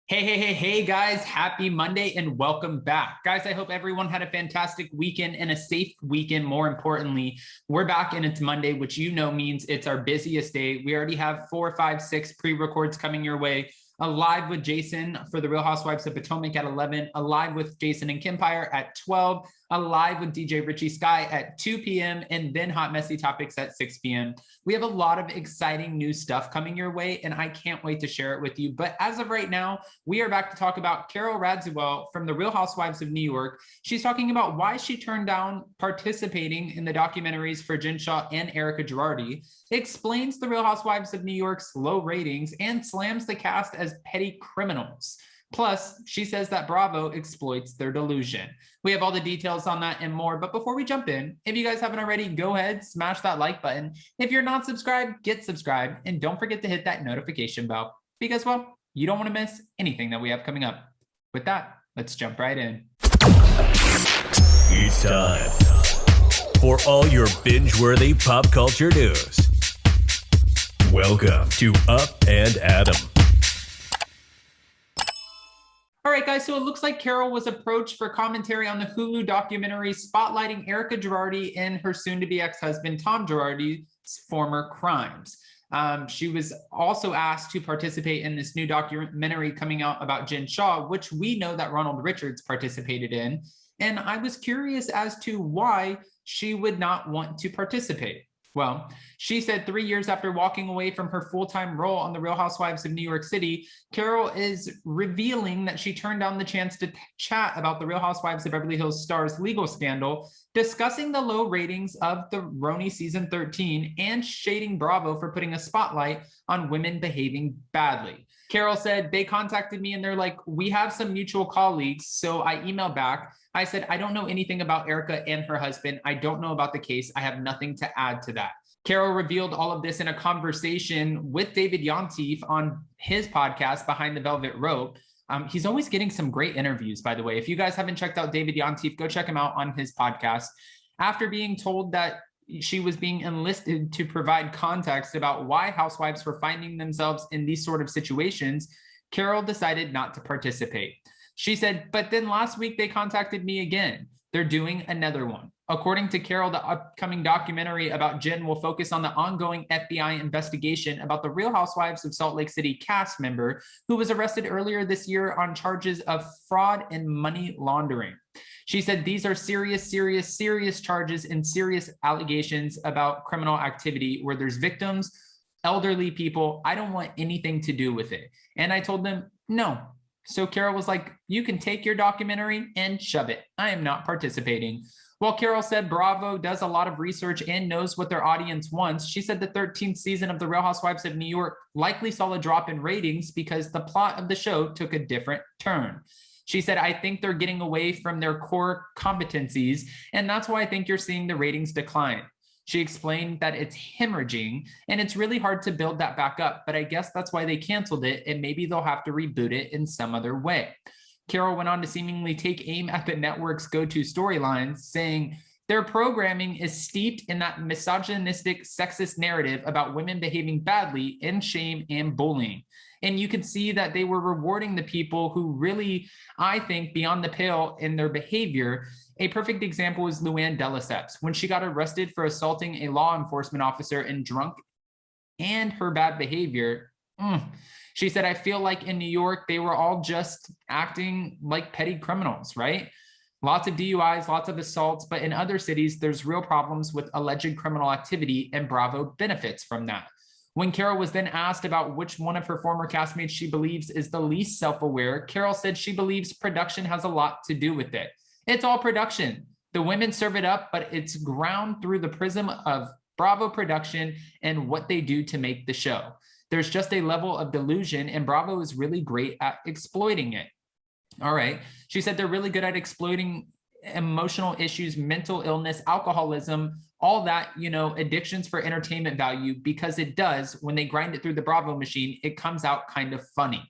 Hey, guys, happy Monday and welcome back. Guys, I hope everyone had a fantastic weekend and a safe weekend. More importantly, we're back and it's Monday, which means it's our busiest day. We already have 4, 5, 6 pre-records coming your way. A live with Jason for the Real Housewives of Potomac at 11, a live with Jason and Kimpire at 12, a live with DJ Richie Sky at 2 p.m., and then Hot Messy Topics at 6 p.m. We have a lot of exciting new stuff coming your way, and I can't wait to share it with you. But as of right now, we are back to talk about Carole Radziwill from the Real Housewives of New York. She's talking about why she turned down participating in the documentaries for Jen Shah and Erica Girardi, explains the Real Housewives of New York's low ratings, and slams the cast as petty criminals. Plus, she says that Bravo exploits their delusion. We have all the details on that and more. But before we jump in, if you guys haven't already, go ahead, smash that like button. If you're not subscribed, get subscribed. And don't forget to hit that notification bell because, well, you don't want to miss anything that we have coming up. With that, let's jump right in. It's time for all your binge-worthy pop culture news. Welcome to Up and Adam. All right, guys, so it looks like Carole was approached for commentary on the Hulu documentary spotlighting Erica Girardi and her soon-to-be ex-husband, Tom Girardi's former crimes. She was also asked to participate in this new documentary coming out about Jen Shah, which we know that Ronald Richards participated in. And I was curious as to why she would not want to participate. Well, she said 3 years after walking away from her full-time role on the Real Housewives of New York City, Carole is revealing that she turned down the chance to chat about the Real Housewives of Beverly Hills stars legal scandal, discussing the low ratings of the RHONY season 13 and shading Bravo for putting a spotlight on women behaving badly. Carole said, they contacted me and they're like, we have some mutual colleagues. So I emailed back. I said, I don't know anything about Erica and her husband. I don't know about the case. I have nothing to add to that. Carole revealed all of this in a conversation with David Yontif on his podcast, Behind the Velvet Rope. He's always getting some great interviews, by the way. If you guys haven't checked out David Yontif, go check him out on his podcast. After being told that she was being enlisted to provide context about why housewives were finding themselves in these sort of situations, Carole decided not to participate. She said, but then last week they contacted me again. They're doing another one. According to Carole, the upcoming documentary about Jen will focus on the ongoing FBI investigation about the Real Housewives of Salt Lake City cast member who was arrested earlier this year on charges of fraud and money laundering. She said these are serious charges and serious allegations about criminal activity where there's victims, elderly people. I don't want anything to do with it. And I told them, no. So Carole was like, you can take your documentary and shove it. I am not participating. While Carole said Bravo does a lot of research and knows what their audience wants, she said the 13th season of The Real Housewives of New York likely saw a drop in ratings because the plot of the show took a different turn. She said, I think they're getting away from their core competencies, and that's why I think you're seeing the ratings decline. She explained that it's hemorrhaging and it's really hard to build that back up, but I guess that's why they canceled it and maybe they'll have to reboot it in some other way. Carole went on to seemingly take aim at the network's go-to storylines, saying their programming is steeped in that misogynistic, sexist narrative about women behaving badly in shame and bullying. And you can see that they were rewarding the people who really, I think, beyond the pale in their behavior. A perfect example is Luann de Lesseps, when she got arrested for assaulting a law enforcement officer and drunk and her bad behavior. She said, I feel like in New York, they were all just acting like petty criminals, right? Lots of DUIs, lots of assaults, but in other cities, there's real problems with alleged criminal activity, and Bravo benefits from that. When Carole was then asked about which one of her former castmates she believes is the least self-aware, Carole said she believes production has a lot to do with it. It's all production. The women serve it up, but it's ground through the prism of Bravo production and what they do to make the show. There's just a level of delusion, and Bravo is really great at exploiting it. All right. She said they're really good at exploiting emotional issues, mental illness, alcoholism, all that, addictions for entertainment value, because it does, when they grind it through the Bravo machine, it comes out kind of funny.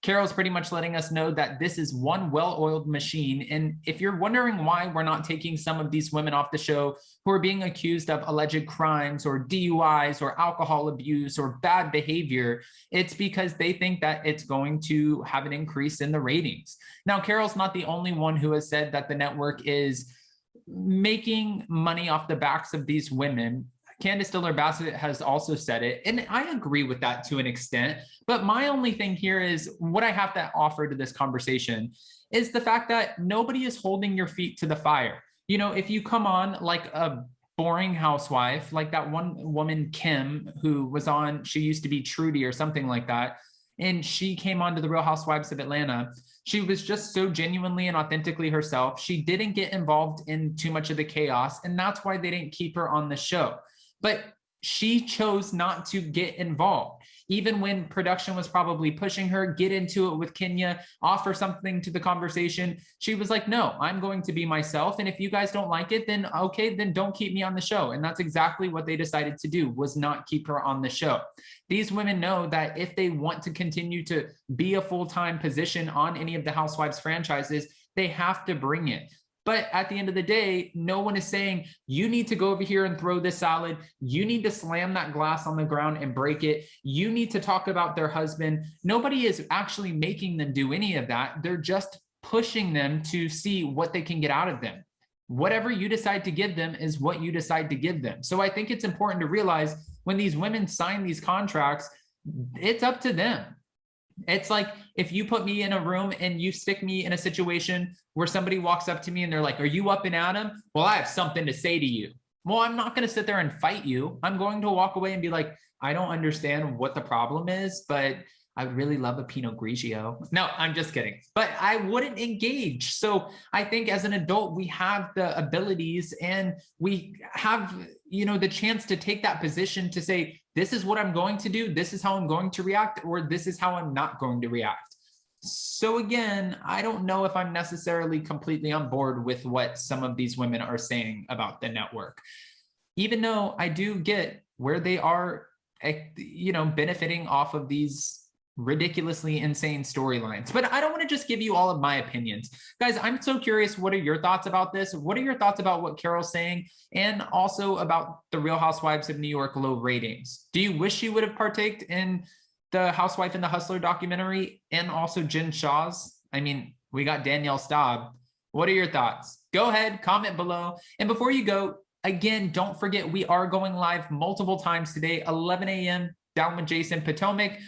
Carole's pretty much letting us know that this is one well-oiled machine. And if you're wondering why we're not taking some of these women off the show who are being accused of alleged crimes or DUIs or alcohol abuse or bad behavior, it's because they think that it's going to have an increase in the ratings. Now, Carole's not the only one who has said that the network is making money off the backs of these women. Candace Diller-Bassett has also said it, and I agree with that to an extent. But my only thing here is what I have to offer to this conversation is the fact that nobody is holding your feet to the fire. You know, if you come on like a boring housewife, like that one woman, Kim, who was on, she used to be Trudy or something like that, and she came on to the Real Housewives of Atlanta. She was just so genuinely and authentically herself. She didn't get involved in too much of the chaos, and that's why they didn't keep her on the show. But she chose not to get involved. Even when production was probably pushing her, get into it with Kenya, offer something to the conversation, she was like, no, I'm going to be myself. And if you guys don't like it, then okay, then don't keep me on the show. And that's exactly what they decided to do, was not keep her on the show. These women know that if they want to continue to be a full-time position on any of the Housewives franchises, they have to bring it. But at the end of the day, no one is saying, you need to go over here and throw this salad. You need to slam that glass on the ground and break it. You need to talk about their husband. Nobody is actually making them do any of that. They're just pushing them to see what they can get out of them. Whatever you decide to give them is what you decide to give them. So I think it's important to realize when these women sign these contracts, it's up to them. It's like if you put me in a room and you stick me in a situation where somebody walks up to me and they're like, are you up and at 'em? Well, I have something to say to you. Well, I'm not going to sit there and fight you. I'm going to walk away and be like, I don't understand what the problem is, but I would really love a Pinot Grigio. No, I'm just kidding. But I wouldn't engage. So I think as an adult, we have the abilities and we have, you know, the chance to take that position to say, this is what I'm going to do. This is how I'm going to react, or this is how I'm not going to react. So again, I don't know if I'm necessarily completely on board with what some of these women are saying about the network, even though I do get where they are, you know, benefiting off of these ridiculously insane storylines. But I don't want to just give you all of my opinions. Guys, I'm so curious, what are your thoughts about this? What are your thoughts about what Carole's saying, and also about the Real Housewives of New York low ratings? Do you wish she would have partaked in the Housewife and the Hustler documentary, and also Jen Shah's? I mean, we got Danielle Staub. What are your thoughts? Go ahead, comment below. And before you go, again, don't forget, we are going live multiple times today, 11 a.m. down with Jason Potomac.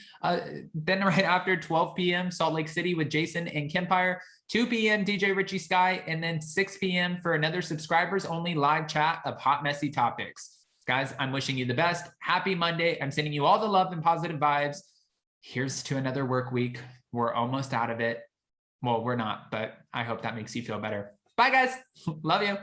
Then right after 12 p.m. Salt Lake City with Jason and Kempire, 2 p.m. DJ Richie Sky, and then 6 p.m. for another subscribers only live chat of hot, messy topics. Guys, I'm wishing you the best. Happy Monday. I'm sending you all the love and positive vibes. Here's to another work week. We're almost out of it. Well, we're not, but I hope that makes you feel better. Bye, guys. Love you.